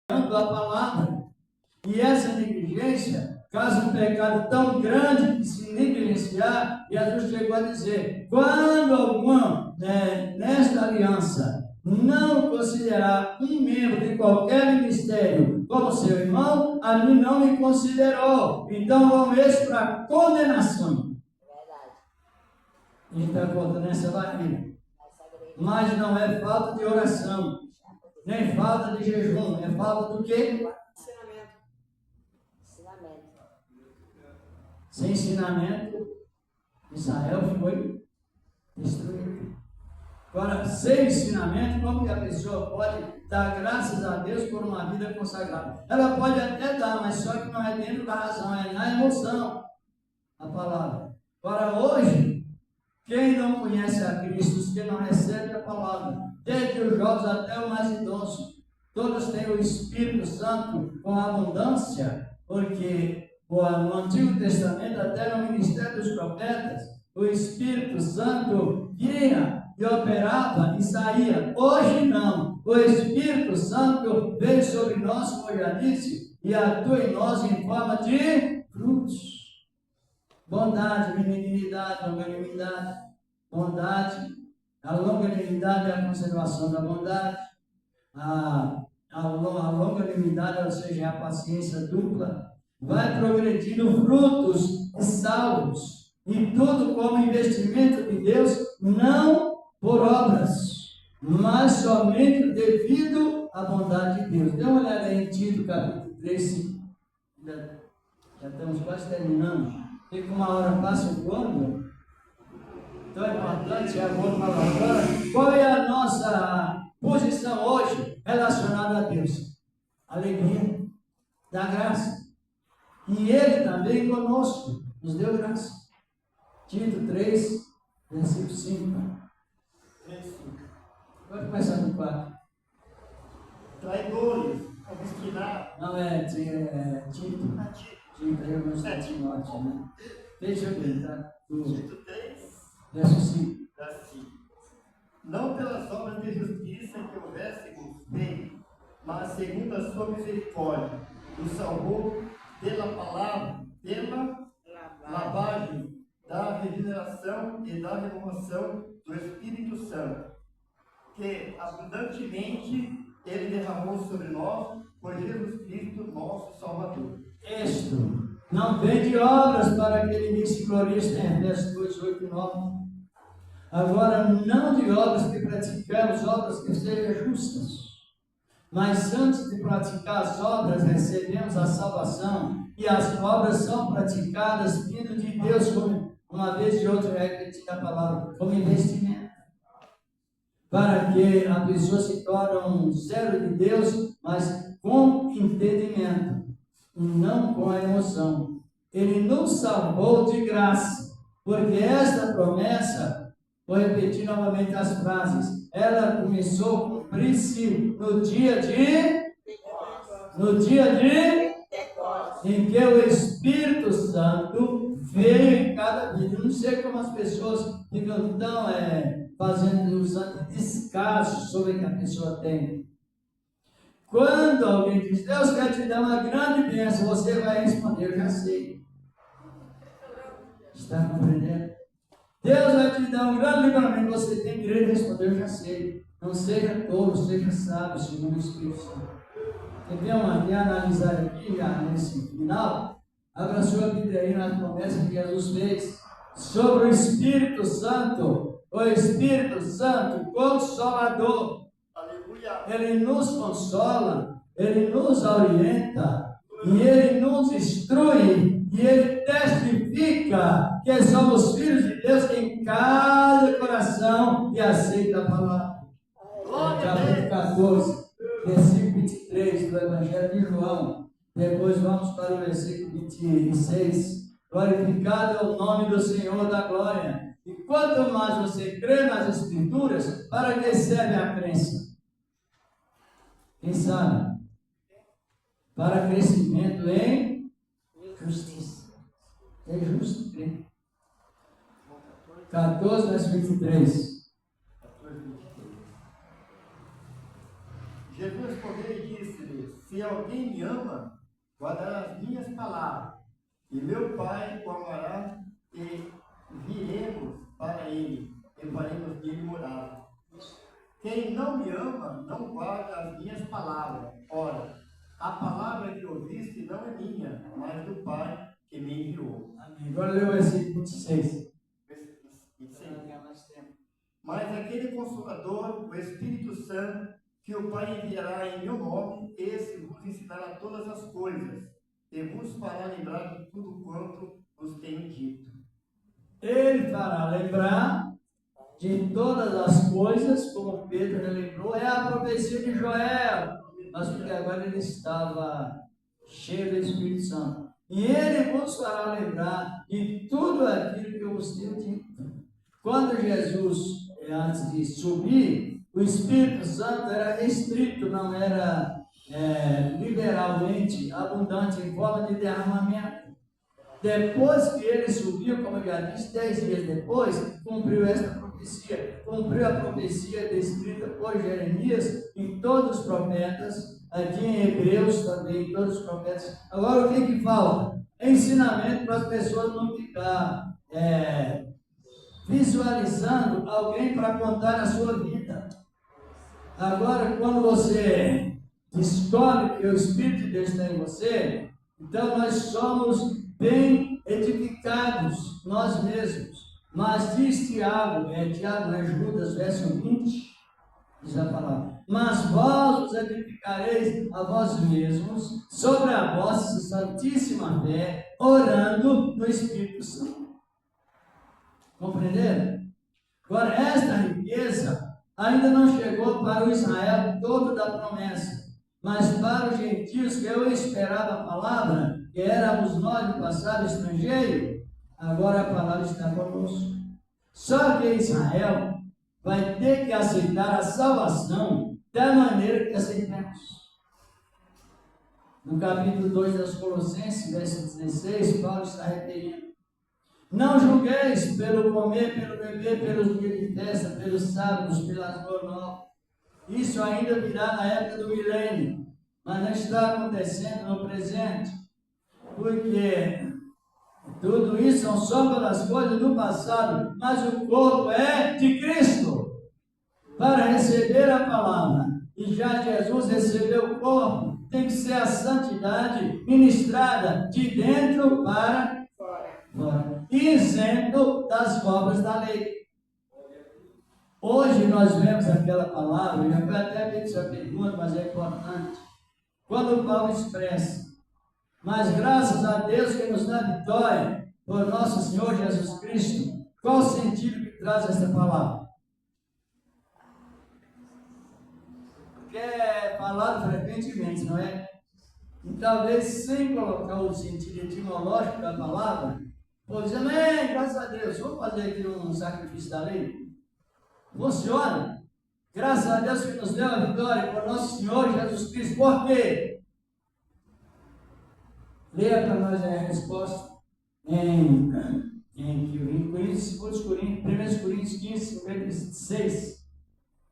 a palavra. E essa negligência causa um pecado tão grande que se negligenciar, Jesus chegou a dizer, quando algum nesta aliança não considerar um membro de qualquer ministério como seu irmão, a mim não me considerou. Então vamos esse para condenação. E está contando essa barriga. Mas não é falta de oração, nem falta de jejum, é falta do quê? Sem ensinamento, Israel foi destruído. Agora, sem ensinamento, como que a pessoa pode dar graças a Deus por uma vida consagrada? Ela pode até dar, mas só que não é dentro da razão, é na emoção, a palavra. Agora, hoje, quem não conhece a Cristo, os que não recebem a palavra, desde os jovens até o mais idoso, todos têm o Espírito Santo com abundância, porque no Antigo Testamento, até no ministério dos profetas, o Espírito Santo vinha e operava e saía. Hoje não. O Espírito Santo veio sobre nós, como eu já disse, e atua em nós em forma de frutos. Bondade, benignidade, longanimidade. Bondade, a longanimidade é a conservação da bondade. A longanimidade, ou seja, é a paciência dupla. Vai progredindo frutos e salvos, e tudo como investimento de Deus, não por obras, mas somente devido à bondade de Deus. Dê uma olhada aí em Tito, capítulo 3, já estamos quase terminando. E como a hora passa voando, então é importante agora falar agora, qual é a nossa posição hoje relacionada a Deus? Alegria, da graça. E Ele também conosco nos deu graça. Tito 3, versículo 5. Pode começar no 4. Traidores, obstinados. Não, Tito. Tito, eu não sei Timóteo, né? Deixa eu ver, tá? Tito 3, verso 5. Não pelas obras de justiça que houvesse feito, mas segundo a sua misericórdia, nos salvou pela palavra, pela lavagem da regeneração e da renovação do Espírito Santo, que abundantemente Ele derramou sobre nós por Jesus Cristo, nosso Salvador. Isto não vem de obras para que ninguém se glorie, em Efésios 2, 8 e 9. Agora, não de obras que praticamos, obras que sejam justas. Mas antes de praticar as obras, recebemos a salvação. E as obras são praticadas vindo de Deus, como uma vez e outra repetindo a palavra, como investimento. Para que a pessoa se torne um servo de Deus, mas com entendimento, e não com a emoção. Ele nos salvou de graça, porque esta promessa, vou repetir novamente as frases, ela começou a cumprir-se no dia em que o Espírito Santo veio em cada vida. Eu não sei como as pessoas ficam tão usando descaso sobre o que a pessoa tem. Quando alguém diz, Deus quer te dar uma grande bênção, você vai responder, eu já sei. Está compreendendo? Deus vai te dar um grande livramento, você tem direito de responder, eu já sei. Não seja tolo, seja sábio, segundo o Espírito Santo. Quer analisar aqui, nesse final? Abra sua Bíblia aí nas promessas que Jesus fez sobre o Espírito Santo. O Espírito Santo, Consolador. Aleluia. Ele nos consola, Ele nos orienta, e Ele nos instrui, e Ele testifica que somos filhos de Deus em cada coração que aceita a palavra. Capítulo 14, versículo 23 do Evangelho de João. Depois vamos para o versículo 26. Glorificado é o nome do Senhor da glória. E quanto mais você crê nas Escrituras, para que serve a crença? Quem sabe? Para crescimento em justiça. É justo crer. 14, verso 23. Jesus respondeu e disse-lhe: Se alguém me ama, guardará as minhas palavras, e meu Pai o amará, e viremos para ele, e faremos dele morada. Quem não me ama, não guarda as minhas palavras. Ora, a palavra que ouviste não é minha, mas do Pai que me enviou. Amém. Agora lê o versículo 26. Mas aquele Consolador, o Espírito Santo, que o Pai enviará em meu nome, esse vos ensinará todas as coisas, e vos fará lembrar de tudo quanto vos tenho dito. Ele fará lembrar de todas as coisas, como Pedro lembrou, é a profecia de Joel, mas porque agora ele estava cheio do Espírito Santo. E ele vos fará lembrar de tudo aquilo que eu vos tenho dito. Quando Jesus, antes de subir, o Espírito Santo era restrito, não era liberalmente abundante em forma de derramamento. Depois que ele subiu, como eu já disse, 10 dias depois, cumpriu esta profecia. Cumpriu a profecia descrita por Jeremias e todos os profetas, aqui em Hebreus também, todos os profetas. Agora, o que falta? Ensinamento para as pessoas não ficar visualizando alguém para contar a sua vida. Agora, quando você descobre que o Espírito de Deus está em você, então nós somos bem edificados, nós mesmos. Mas diz Tiago, Judas, verso 20, diz a palavra: mas vós os edificareis a vós mesmos, sobre a vossa santíssima fé, orando no Espírito Santo. Compreenderam? Agora, esta riqueza ainda não chegou para o Israel todo da promessa, mas para os gentios que eu esperava a palavra, que éramos nós no passado estrangeiro, agora a palavra está conosco. Só que Israel vai ter que aceitar a salvação da maneira que aceitamos. No capítulo 2 das Colossenses, verso 16, Paulo está repetindo: não julgueis pelo comer, pelo beber, pelos dias de festa, pelos sábados, pelas novas. Isso ainda virá na época do milênio, mas não está acontecendo no presente, porque tudo isso são só pelas coisas do passado, mas o corpo é de Cristo, para receber a palavra. E já Jesus recebeu o corpo, tem que ser a santidade ministrada de dentro para fora, isento das obras da lei. Hoje nós vemos aquela palavra, já foi até feita essa pergunta, mas é importante. Quando Paulo expressa: mas graças a Deus que nos dá vitória por nosso Senhor Jesus Cristo. Qual o sentido que traz essa palavra? Porque é falado frequentemente, não é? E talvez sem colocar o sentido etimológico da palavra, ou dizer: amém, graças a Deus, vamos fazer aqui um sacrifício da lei. Funciona. Graças a Deus que nos deu a vitória por nosso Senhor Jesus Cristo. Por quê? Leia para nós a resposta em Coríntios, 1 Coríntios 15, 56,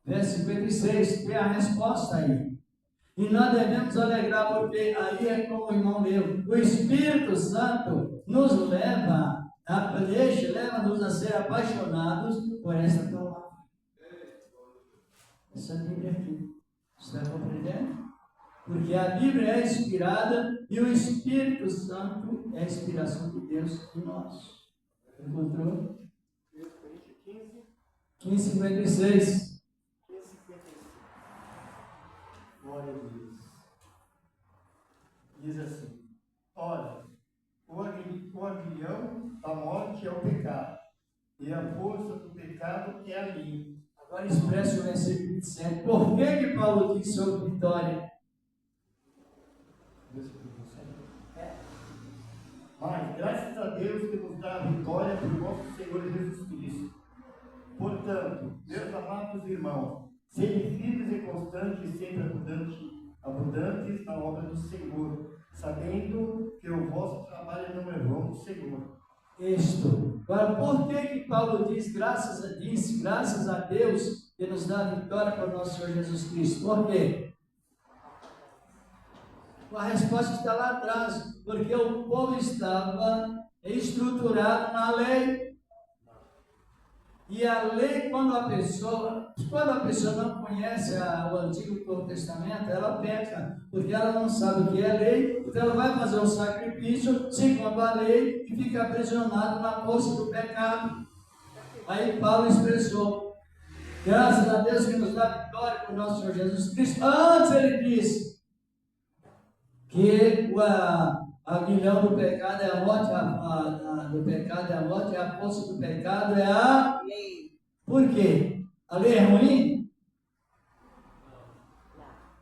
verso 56, tem a resposta aí. E nós devemos alegrar, porque aí é como o irmão leu: o Espírito Santo nos leva-nos a ser apaixonados por essa palavra. Essa Bíblia aqui. Você está compreendendo? Porque a Bíblia é inspirada e o Espírito Santo é a inspiração de Deus em nós. Encontrou? 15:56. Glória a Deus. Diz assim: ora, o aguilhão da morte é o pecado, e a força do pecado é a lei. Agora expressa o versículo 27. Por que Paulo disse sobre vitória? Mas graças a Deus que nos dá a vitória por nosso Senhor Jesus Cristo. Portanto, meus amados irmãos, sejam firmes e constantes e sempre abundantes na obra do Senhor, sabendo que o vosso trabalho não é vão do Senhor. Isto. Agora, por que Paulo diz graças a Deus que nos dá a vitória para o nosso Senhor Jesus Cristo? Por quê? A resposta está lá atrás, porque o povo estava estruturado na lei. E a lei, quando a pessoa não conhece o Antigo e o Novo Testamento, ela peca, porque ela não sabe o que é lei, então ela vai fazer um sacrifício segundo a lei e fica aprisionada na força do pecado. Aí Paulo expressou, graças a Deus que nos dá vitória por nosso Senhor Jesus Cristo. Antes ele disse que o aguilhão do pecado é a morte, do pecado é a morte, e a força do pecado é a lei. Por quê? A lei é ruim?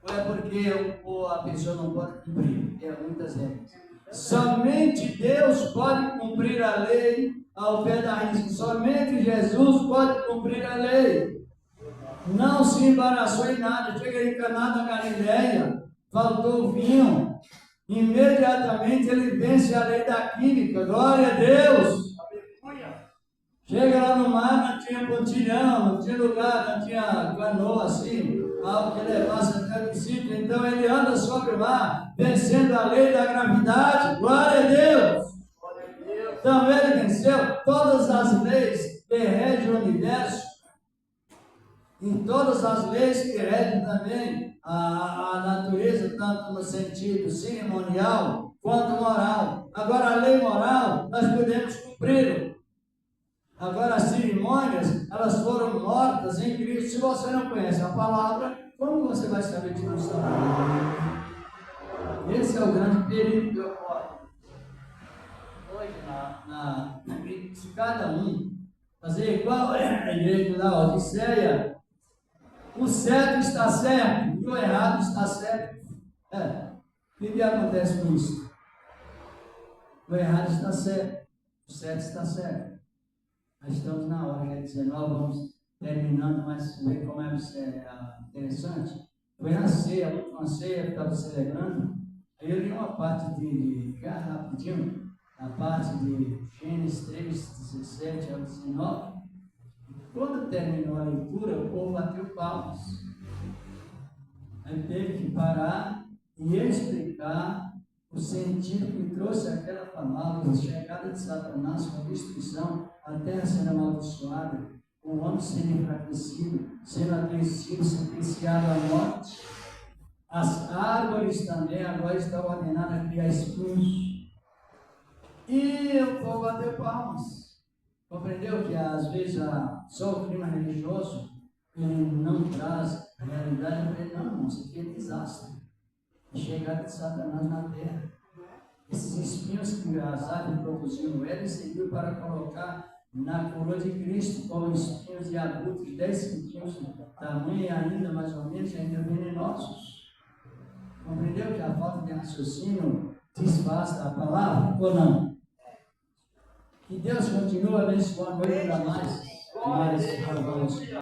Ou é porque a pessoa não pode cumprir? É muitas regras. Somente Deus pode cumprir a lei ao pé da risca. Somente Jesus pode cumprir a lei. Não se embaraçou em nada. Chega em Caná da Galileia, faltou vinho. Imediatamente ele vence a lei da química. Glória a Deus. Chega lá no mar, não tinha pontilhão, não tinha lugar, não tinha canoa assim, algo que levasse até o discípulo. Então ele anda sobre o mar, vencendo a lei da gravidade. Glória a Deus. Então ele venceu todas as leis que regem o universo. Em todas as leis que regem também a natureza, tanto no sentido cerimonial quanto moral. Agora a lei moral, nós podemos cumpri-la. Agora as cerimônias, elas foram mortas em Cristo. Se você não conhece a palavra, como você vai saber que não está lá? Esse é o grande perigo que ocorre. Hoje, se cada um fazer igual a igreja da Odisseia, o certo está certo e o errado está certo. O que acontece com isso? O errado está certo, o certo está certo. Nós estamos na hora, quer dizer, nós vamos terminando, mas ver como é interessante. Foi na ceia, a última ceia que estava celebrando, aí eu li uma parte já rapidinho, a parte de Gênesis 3, 17 ao 19. Quando terminou a leitura, o povo bateu palmas. Aí teve que parar e explicar o sentido que trouxe aquela palavra, a chegada de Satanás com a destruição, a terra sendo amaldiçoada, o homem sendo enfraquecido, sendo adoecido, sentenciado à morte. As árvores também agora estão ordenadas a criar espinhos. E o povo bateu palmas. Compreendeu que às vezes só o clima religioso ele não traz a realidade? Eu falei, não, isso aqui é desastre. A chegada de Satanás na terra. Esses espinhos que as árvores produziram, ele serviu para colocar na coroa de Cristo como espinhos e abutres, 10 centímetros de tamanho e ainda mais ou menos ainda venenosos. Compreendeu que a falta de raciocínio desfaz a palavra ou não? Que Deus continue abençoando ainda mais.